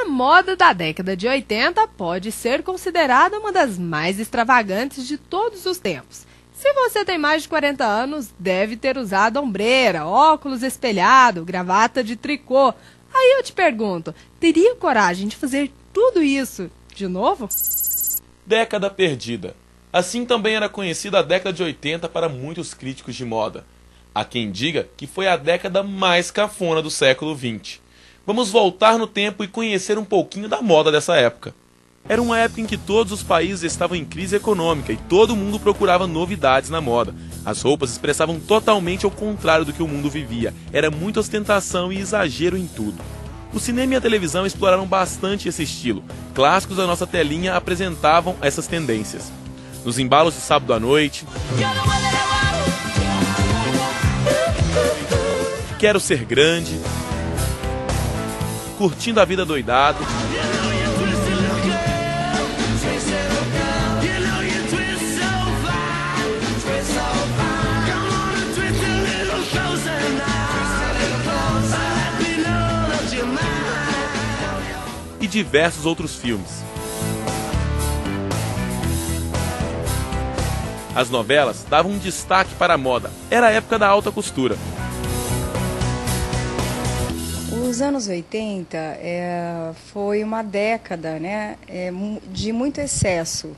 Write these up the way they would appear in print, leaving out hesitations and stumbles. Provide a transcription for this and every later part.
moda da década de 80 pode ser considerada uma das mais extravagantes de todos os tempos. Se você tem mais de 40 anos, deve ter usado ombreira, óculos espelhado, gravata de tricô. Aí eu te pergunto, teria coragem de fazer tudo isso de novo? Década perdida. Assim também era conhecida a década de 80 para muitos críticos de moda. Há quem diga que foi a década mais cafona do século XX. Vamos voltar no tempo e conhecer um pouquinho da moda dessa época. Era uma época em que todos os países estavam em crise econômica e todo mundo procurava novidades na moda. As roupas expressavam totalmente ao contrário do que o mundo vivia. Era muita ostentação e exagero em tudo. O cinema e a televisão exploraram bastante esse estilo. Clássicos da nossa telinha apresentavam essas tendências. Nos embalos de sábado à noite, Quero Ser Grande, Curtindo a Vida Doidado, e diversos outros filmes. As novelas davam um destaque para a moda. Era a época da alta costura. Os anos 80 foi uma década, né, de muito excesso.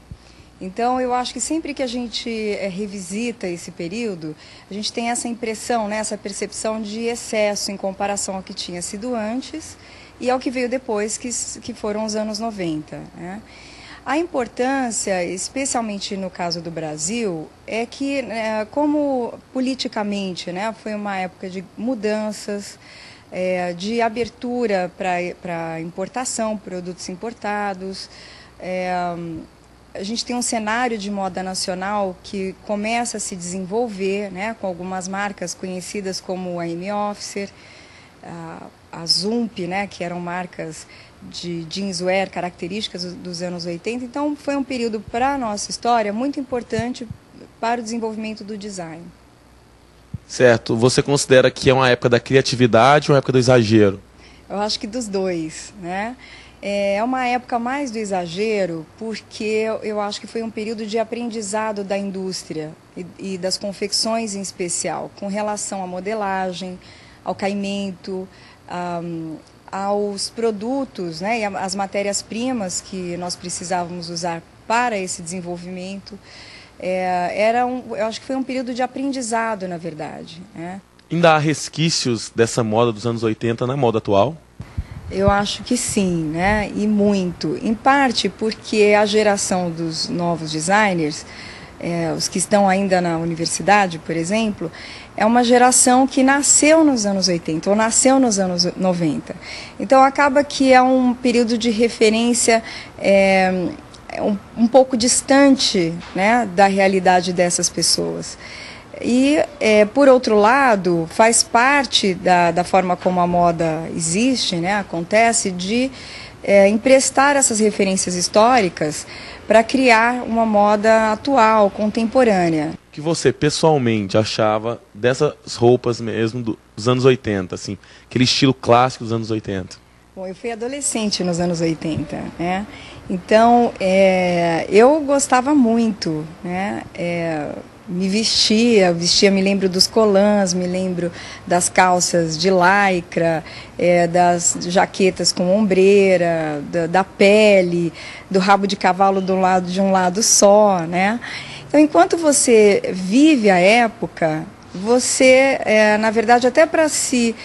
Então, eu acho que sempre que a gente revisita esse período, a gente tem essa impressão, né, essa percepção de excesso em comparação ao que tinha sido antes e ao que veio depois, que foram os anos 90. Né? A importância, especialmente no caso do Brasil, é que, como politicamente, né, foi uma época de mudanças, de abertura para importação, produtos importados. A gente tem um cenário de moda nacional que começa a se desenvolver, né, com algumas marcas conhecidas como a Amy Officer, a Zump, né, que eram marcas de jeanswear características dos anos 80. Então, foi um período para a nossa história muito importante para o desenvolvimento do design. Certo. Você considera que é uma época da criatividade ou uma época do exagero? Eu acho que dos dois, né? É uma época mais do exagero, porque eu acho que foi um período de aprendizado da indústria e das confecções em especial, com relação à modelagem, ao caimento, aos produtos, né, e as matérias-primas que nós precisávamos usar para esse desenvolvimento. Eu acho que foi um período de aprendizado, na verdade. Né? Ainda há resquícios dessa moda dos anos 80 na moda atual? Eu acho que sim, né? E muito. Em parte porque a geração dos novos designers, os que estão ainda na universidade, por exemplo, é uma geração que nasceu nos anos 80 ou nasceu nos anos 90. Então acaba que é um período de referência um pouco distante, né, da realidade dessas pessoas. E, por outro lado, faz parte da forma como a moda existe, né, acontece, de emprestar essas referências históricas para criar uma moda atual, contemporânea. O que você pessoalmente achava dessas roupas mesmo dos anos 80, assim, aquele estilo clássico dos anos 80? Bom, eu fui adolescente nos anos 80, né? Então, eu gostava muito, né? Me vestia, me lembro dos colãs, me lembro das calças de lycra, das jaquetas com ombreira, da pele, do rabo de cavalo de um lado só, né? Então, enquanto você vive a época, você, na verdade, até para se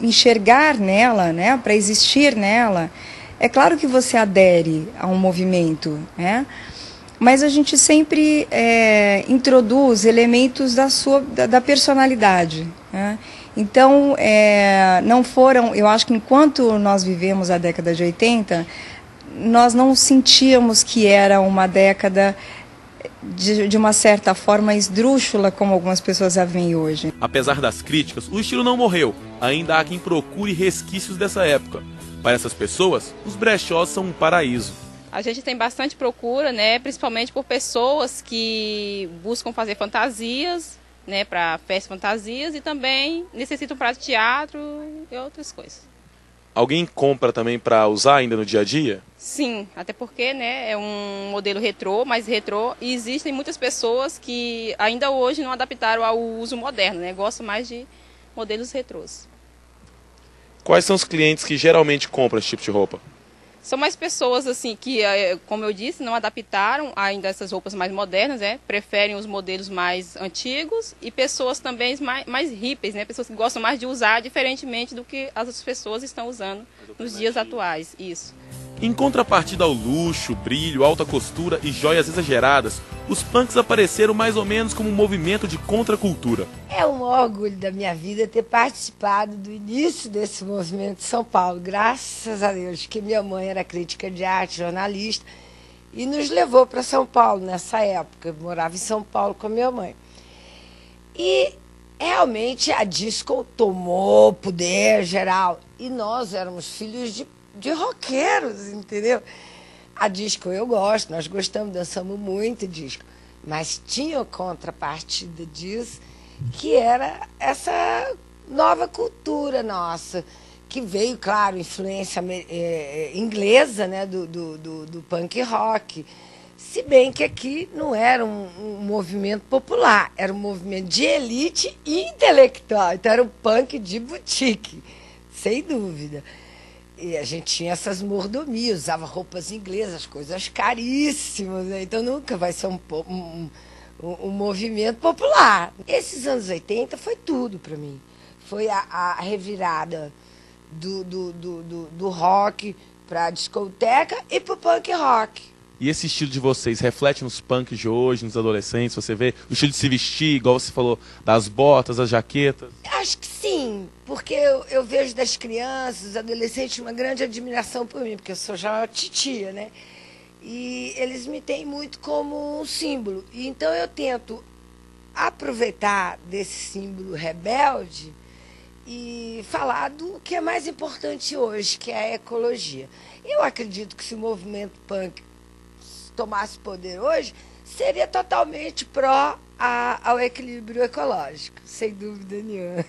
enxergar nela, né, para existir nela, é claro que você adere a um movimento, né? Mas a gente sempre introduz elementos da personalidade. Né? Então, não foram, eu acho que enquanto nós vivemos a década de 80, nós não sentíamos que era uma década de uma certa forma esdrúxula, como algumas pessoas a veem hoje. Apesar das críticas, o estilo não morreu. Ainda há quem procure resquícios dessa época. Para essas pessoas, os brechós são um paraíso. A gente tem bastante procura, né, principalmente por pessoas que buscam fazer fantasias, né, para festas fantasias e também necessitam para teatro e outras coisas. Alguém compra também para usar ainda no dia a dia? Sim, até porque, né, é um modelo retrô, mais retrô, e existem muitas pessoas que ainda hoje não adaptaram ao uso moderno, né, gostam mais de modelos retrôs. Quais são os clientes que geralmente compram esse tipo de roupa? São mais pessoas assim que, como eu disse, não adaptaram ainda essas roupas mais modernas, né? Preferem os modelos mais antigos, e pessoas também mais hippies, né? Pessoas que gostam mais de usar diferentemente do que as pessoas estão usando nos dias atuais. Isso. Em contrapartida ao luxo, brilho, alta costura e joias exageradas, os punks apareceram mais ou menos como um movimento de contracultura. É um orgulho da minha vida ter participado do início desse movimento de São Paulo, graças a Deus, que minha mãe era crítica de arte, jornalista, e nos levou para São Paulo nessa época. Eu morava em São Paulo com a minha mãe. E realmente a disco tomou poder geral, e nós éramos filhos de roqueiros, entendeu? A disco eu gosto, nós gostamos, dançamos muito disco, mas tinha contrapartida disso, que era essa nova cultura nossa, que veio, claro, influência inglesa, né, do punk rock, se bem que aqui não era um movimento popular, era um movimento de elite e intelectual, então era um punk de boutique, sem dúvida. E a gente tinha essas mordomias, usava roupas inglesas, coisas caríssimas, né? Então nunca vai ser um movimento popular. Esses anos 80 foi tudo para mim. Foi a revirada do rock para a discoteca e para o punk rock. E esse estilo de vocês reflete nos punks de hoje, nos adolescentes? Você vê o estilo de se vestir, igual você falou, das botas, das jaquetas? Acho que sim, porque eu vejo das crianças, dos adolescentes, uma grande admiração por mim, porque eu sou já uma titia, né? E eles me têm muito como um símbolo. E então eu tento aproveitar desse símbolo rebelde e falar do que é mais importante hoje, que é a ecologia. Eu acredito que se o movimento punk tomasse poder hoje, seria totalmente ao equilíbrio ecológico, sem dúvida nenhuma.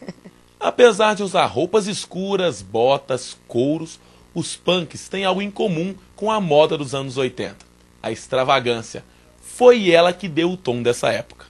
Apesar de usar roupas escuras, botas, couros, os punks têm algo em comum com a moda dos anos 80. A extravagância. Foi ela que deu o tom dessa época.